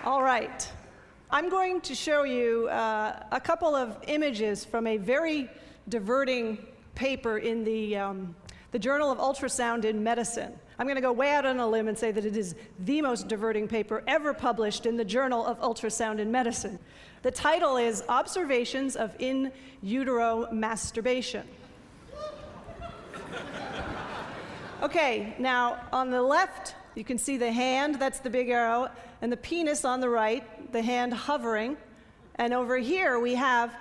All right. I'm going to show you a couple of images from a very diverting paper in the Journal of Ultrasound in Medicine. I'm going to go way out on a limb and say that it is the most diverting paper ever published in the Journal of Ultrasound in Medicine. The title is Observations of In Utero Masturbation. Okay, now on the left, you can see the hand, that's the big arrow, and the penis on the right, the hand hovering. And over here we have,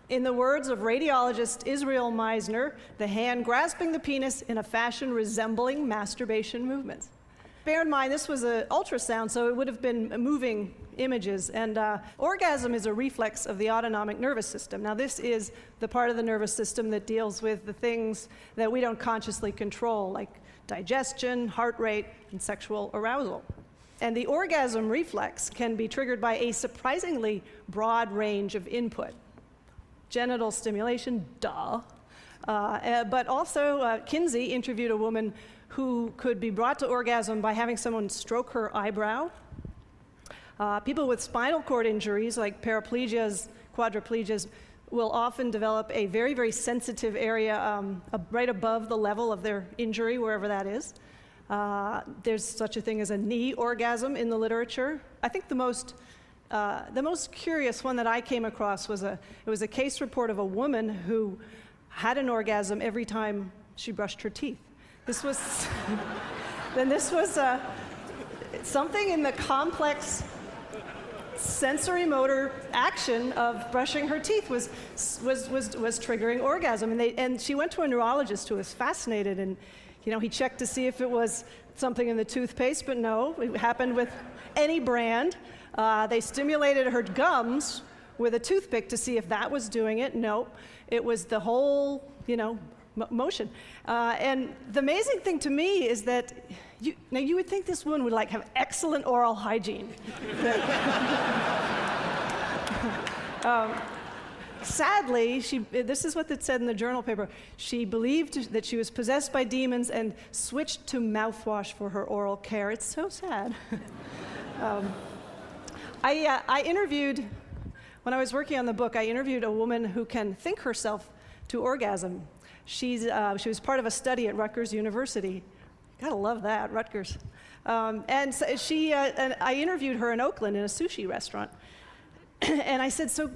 in the words of radiologist Israel Meisner, the hand grasping the penis in a fashion resembling masturbation movements. Bear in mind, this was an ultrasound, so it would have been moving images. And orgasm is a reflex of the autonomic nervous system. Now, this is the part of the nervous system that deals with the things that we don't consciously control, like digestion, heart rate, and sexual arousal. And the orgasm reflex can be triggered by a surprisingly broad range of input. Genital stimulation, duh. But also, Kinsey interviewed a woman who could be brought to orgasm by having someone stroke her eyebrow. People with spinal cord injuries, like paraplegias, quadriplegias, will often develop a very, very sensitive area right above the level of their injury, wherever that is. There's such a thing as a knee orgasm in the literature. I think the most curious one that I came across was it was a case report of a woman who had an orgasm every time she brushed her teeth. This was something in the complex sensory motor action of brushing her teeth was triggering orgasm, and she went to a neurologist who was fascinated, and he checked to see if it was something in the toothpaste, but no, it happened with any brand. They stimulated her gums with a toothpick to see if that was doing it. Nope, it was the whole motion. And the amazing thing to me is that you would think this woman would have excellent oral hygiene. Sadly, this is what it said in the journal paper. She believed that she was possessed by demons and switched to mouthwash for her oral care. It's so sad. I interviewed, when I was working on the book, I interviewed a woman who can think herself to orgasm. She was part of a study at Rutgers University. Gotta love that, Rutgers. And so I interviewed her in Oakland in a sushi restaurant. And I said, so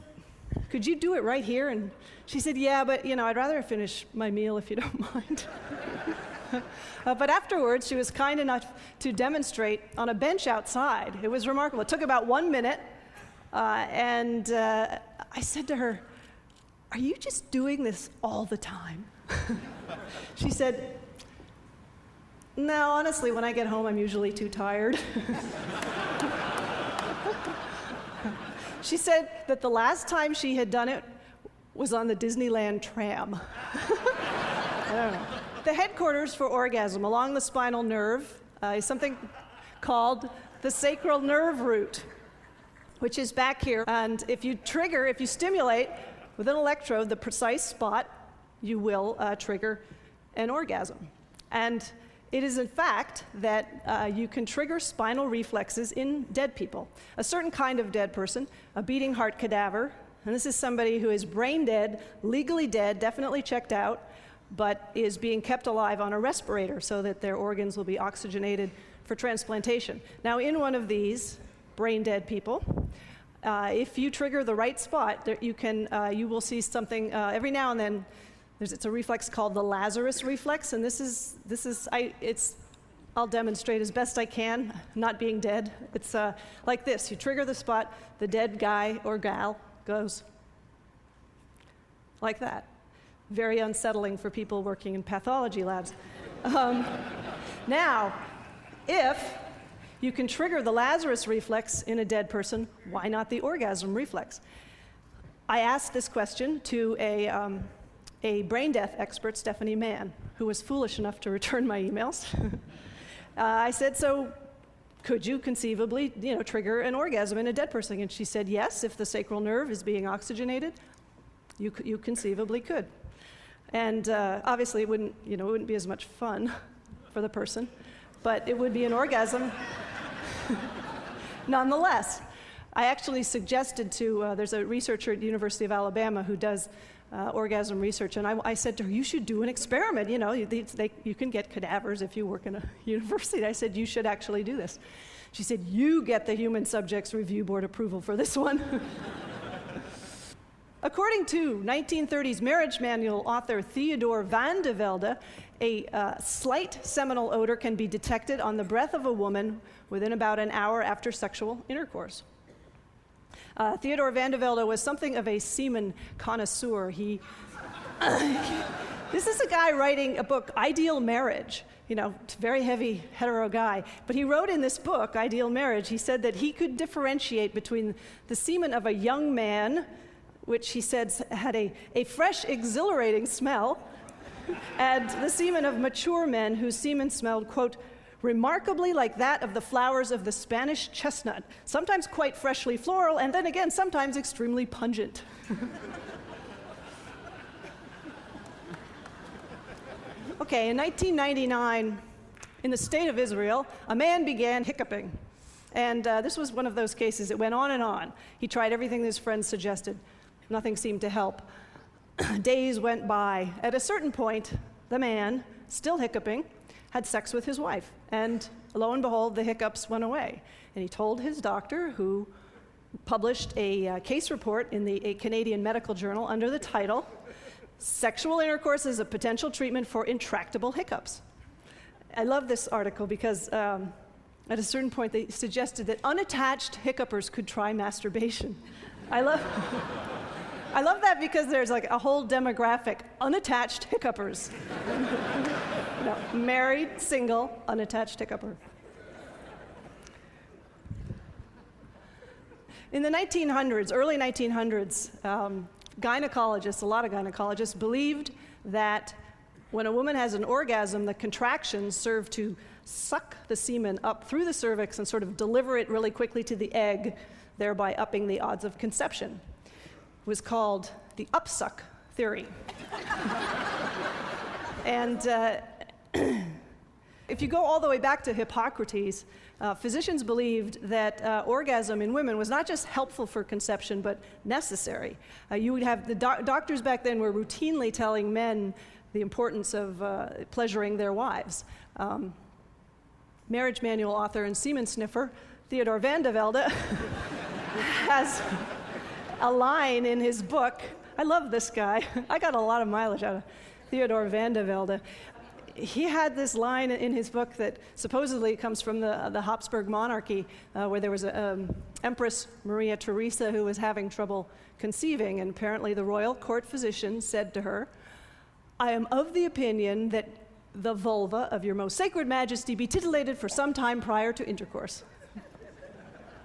could you do it right here? And she said, yeah, but I'd rather finish my meal if you don't mind. But afterwards, she was kind enough to demonstrate on a bench outside. It was remarkable. It took about 1 minute. And I said to her, are you just doing this all the time? She said, no, honestly, when I get home, I'm usually too tired. She said that the last time she had done it was on the Disneyland tram. I don't know. The headquarters for orgasm along the spinal nerve is something called the sacral nerve root, which is back here. And if you stimulate with an electrode the precise spot, you will trigger an orgasm. And it is in fact that you can trigger spinal reflexes in dead people. A certain kind of dead person, a beating heart cadaver, and this is somebody who is brain dead, legally dead, definitely checked out, but is being kept alive on a respirator so that their organs will be oxygenated for transplantation. Now, in one of these brain dead people, if you trigger the right spot, you will see something every now and then. It's a reflex called the Lazarus reflex, and I'll demonstrate as best I can, not being dead. It's like this. You trigger the spot, the dead guy or gal goes like that. Very unsettling for people working in pathology labs. Now, if you can trigger the Lazarus reflex in a dead person, why not the orgasm reflex? I asked this question to a brain death expert, Stephanie Mann, who was foolish enough to return my emails. I said, so could you conceivably trigger an orgasm in a dead person? And she said, yes, if the sacral nerve is being oxygenated, you conceivably could. And obviously it wouldn't be as much fun for the person, but it would be an orgasm. nonetheless, I actually suggested to, there's a researcher at the University of Alabama who does orgasm research, and I said to her, you should do an experiment. You know, you can get cadavers if you work in a university. I said, you should actually do this. She said, you get the Human Subjects Review Board approval for this one. According to 1930s marriage manual author Theodore van de Velde, a slight seminal odor can be detected on the breath of a woman within about an hour after sexual intercourse. Theodore van de Velde was something of a semen connoisseur. This is a guy writing a book, Ideal Marriage, you know, very heavy hetero guy. But he wrote in this book, Ideal Marriage, he said that he could differentiate between the semen of a young man, which he said had a fresh, exhilarating smell, and the semen of mature men whose semen smelled, quote, remarkably like that of the flowers of the Spanish chestnut, sometimes quite freshly floral, and then again, sometimes extremely pungent. Okay, in 1999, in the state of Israel, a man began hiccuping. And this was one of those cases. It went on and on. He tried everything his friends suggested. Nothing seemed to help. Days went by. At a certain point, the man, still hiccuping, had sex with his wife. And lo and behold, the hiccups went away. And he told his doctor, who published a case report in a Canadian medical journal under the title, Sexual Intercourse is a Potential Treatment for Intractable Hiccups. I love this article because at a certain point they suggested that unattached hiccupers could try masturbation. I love that because there's like a whole demographic, unattached hiccupers. No, married, single, unattached hiccuper. In the 1900s, early 1900s, gynecologists, a lot of gynecologists, believed that when a woman has an orgasm, the contractions serve to suck the semen up through the cervix and sort of deliver it really quickly to the egg, thereby upping the odds of conception. It was called the upsuck theory. And if you go all the way back to Hippocrates, physicians believed that orgasm in women was not just helpful for conception, but necessary. You would have the doctors back then were routinely telling men the importance of pleasuring their wives. Marriage manual author and semen sniffer Theodore van de Velde has a line in his book. I love this guy. I got a lot of mileage out of Theodore van de Velde. He had this line in his book that supposedly comes from the Habsburg monarchy, where there was an Empress Maria Theresa who was having trouble conceiving, and apparently the royal court physician said to her, I am of the opinion that the vulva of your most sacred majesty be titillated for some time prior to intercourse.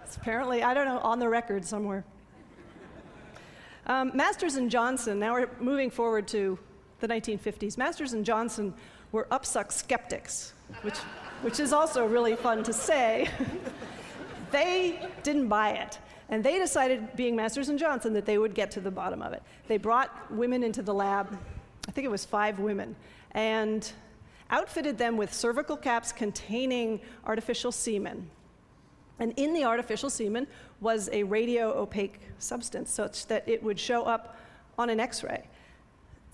It's apparently, I don't know, on the record somewhere. Masters and Johnson, now we're moving forward to the 1950s. Masters and Johnson were upsuck skeptics, which is also really fun to say. They didn't buy it. And they decided, being Masters and Johnson, that they would get to the bottom of it. They brought women into the lab, I think it was 5 women, and outfitted them with cervical caps containing artificial semen. And in the artificial semen was a radio-opaque substance such that it would show up on an X-ray.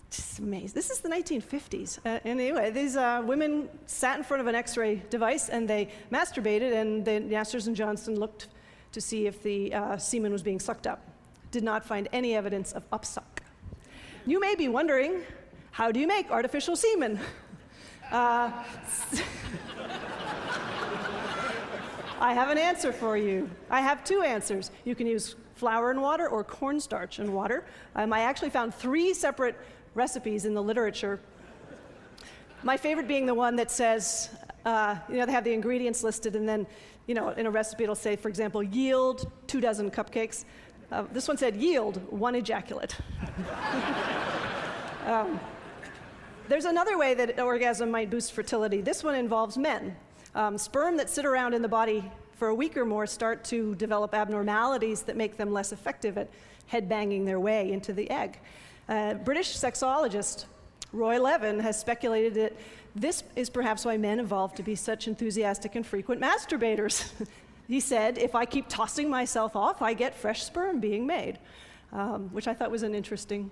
It's amazing. This is the 1950s. Anyway, these women sat in front of an X-ray device and they masturbated, and the Masters and Johnson looked to see if the semen was being sucked up. Did not find any evidence of upsuck. You may be wondering, how do you make artificial semen? I have an answer for you. I have 2 answers. You can use flour and water or cornstarch and water. I actually found 3 separate recipes in the literature. My favorite being the one that says, they have the ingredients listed, and then, in a recipe it'll say, for example, yield 2 dozen cupcakes. This one said, yield 1 ejaculate. There's another way that orgasm might boost fertility. This one involves men. Sperm that sit around in the body for a week or more start to develop abnormalities that make them less effective at head-banging their way into the egg. British sexologist Roy Levin has speculated that this is perhaps why men evolved to be such enthusiastic and frequent masturbators. he said, if I keep tossing myself off, I get fresh sperm being made, which I thought was an interesting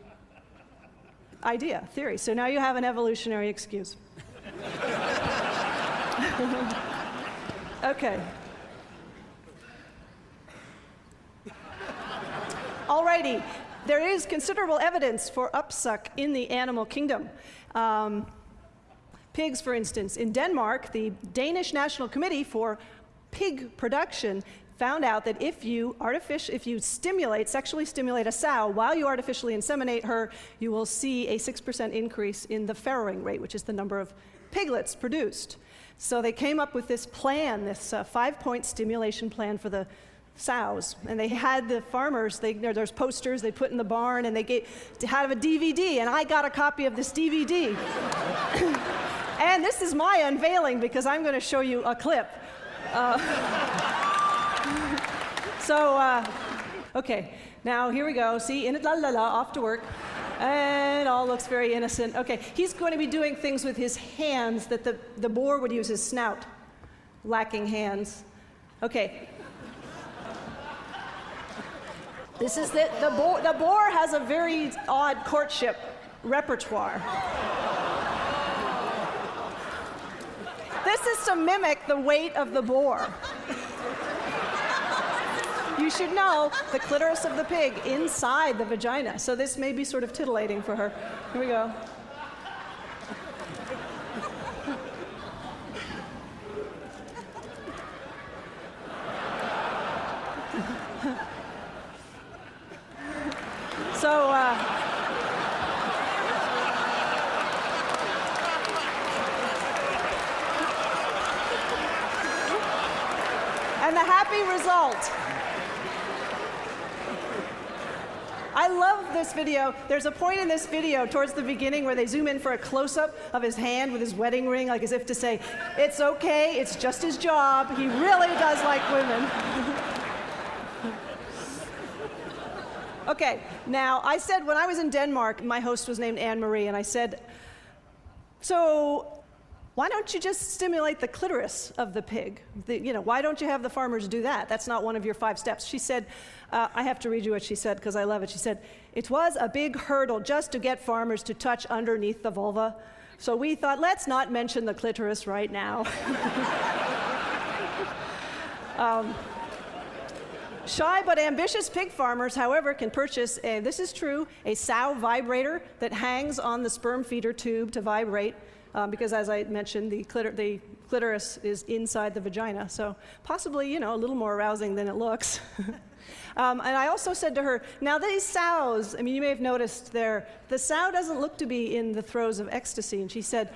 theory. So now you have an evolutionary excuse. Okay. Alrighty. There is considerable evidence for upsuck in the animal kingdom. Pigs, for instance. In Denmark, the Danish National Committee for Pig Production found out that if you sexually stimulate a sow while you artificially inseminate her, you will see a 6% increase in the farrowing rate, which is the number of piglets produced. So they came up with this plan, this 5-point stimulation plan for the sows, and they had the farmers, there's posters they put in the barn, and they had a DVD, and I got a copy of this DVD. And this is my unveiling, because I'm going to show you a clip. Okay, now here we go. See, in it, la la la, off to work. And all looks very innocent. Okay, he's going to be doing things with his hands that the boar would use his snout. Lacking hands. Okay. This is the boar has a very odd courtship repertoire. This is to mimic the weight of the boar. You should know the clitoris of the pig inside the vagina, so this may be sort of titillating for her. Here we go. And the happy result. I love this video. There's a point in this video towards the beginning where they zoom in for a close-up of his hand with his wedding ring, like as if to say, it's okay, it's just his job. He really does like women. Okay, now I said when I was in Denmark, my host was named Anne-Marie, and I said, so why don't you just stimulate the clitoris of the pig? Why don't you have the farmers do that? That's not one of your 5 steps. She said, I have to read you what she said because I love it. She said, it was a big hurdle just to get farmers to touch underneath the vulva. So we thought, let's not mention the clitoris right now. Shy but ambitious pig farmers, however, can purchase, this is true, a sow vibrator that hangs on the sperm feeder tube to vibrate. Because as I mentioned, the clitoris is inside the vagina, so possibly, a little more arousing than it looks. And I also said to her, now these sows, you may have noticed the sow doesn't look to be in the throes of ecstasy, and she said,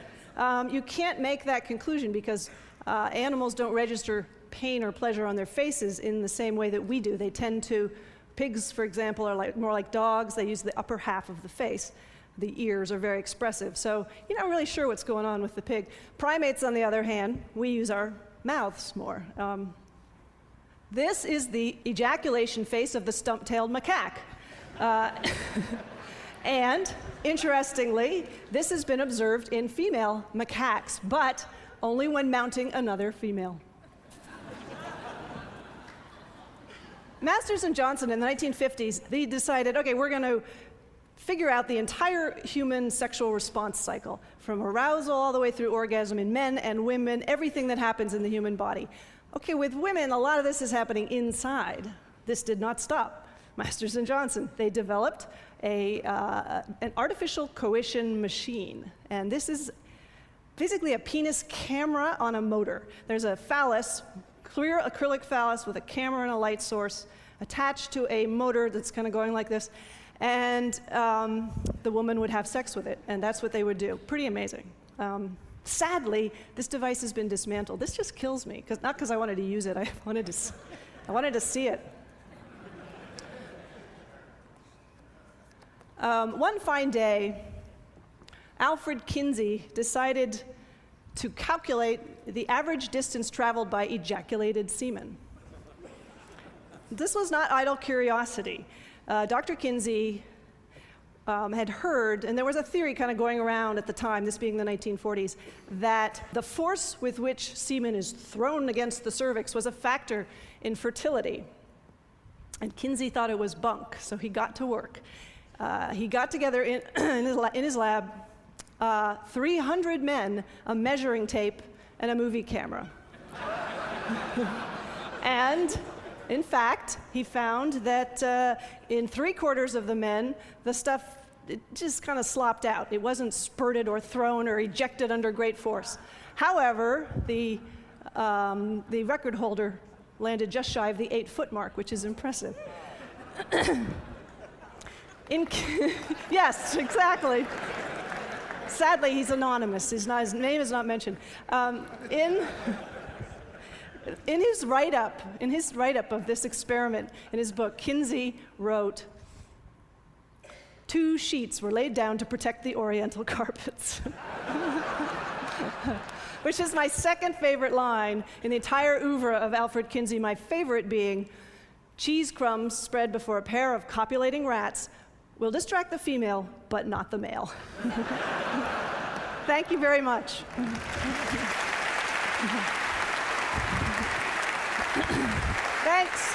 you can't make that conclusion because animals don't register pain or pleasure on their faces in the same way that we do. They tend to, pigs, for example, are more like dogs. They use the upper half of the face. The ears are very expressive, so you're not really sure what's going on with the pig. Primates, on the other hand, we use our mouths more. This is the ejaculation face of the stump-tailed macaque. And, interestingly, this has been observed in female macaques, but only when mounting another female. Masters and Johnson in the 1950s, they decided, okay, we're going to figure out the entire human sexual response cycle, from arousal all the way through orgasm in men and women, everything that happens in the human body. Okay, with women, a lot of this is happening inside. This did not stop. Masters and Johnson, they developed an artificial coition machine, and this is basically a penis camera on a motor. There's a phallus, clear acrylic phallus with a camera and a light source attached to a motor that's kind of going like this. And the woman would have sex with it, and that's what they would do. Pretty amazing. Sadly, this device has been dismantled. This just kills me, not because I wanted to use it. I wanted to see it. One fine day, Alfred Kinsey decided to calculate the average distance traveled by ejaculated semen. This was not idle curiosity. Dr. Kinsey had heard, and there was a theory kind of going around at the time, this being the 1940s, that the force with which semen is thrown against the cervix was a factor in fertility. And Kinsey thought it was bunk, so he got to work. He got together in his lab 300 men, a measuring tape, and a movie camera. And in fact, he found that in 3/4 of the men, the stuff it just kind of slopped out. It wasn't spurted or thrown or ejected under great force. However, the record holder landed just shy of the 8-foot mark, which is impressive. Yes, exactly. Sadly, he's anonymous. His name is not mentioned. In his write-up of this experiment, in his book, Kinsey wrote, "2 sheets were laid down to protect the oriental carpets." Which is my second favorite line in the entire oeuvre of Alfred Kinsey, my favorite being, "Cheese crumbs spread before a pair of copulating rats will distract the female, but not the male." Thank you very much. Thanks.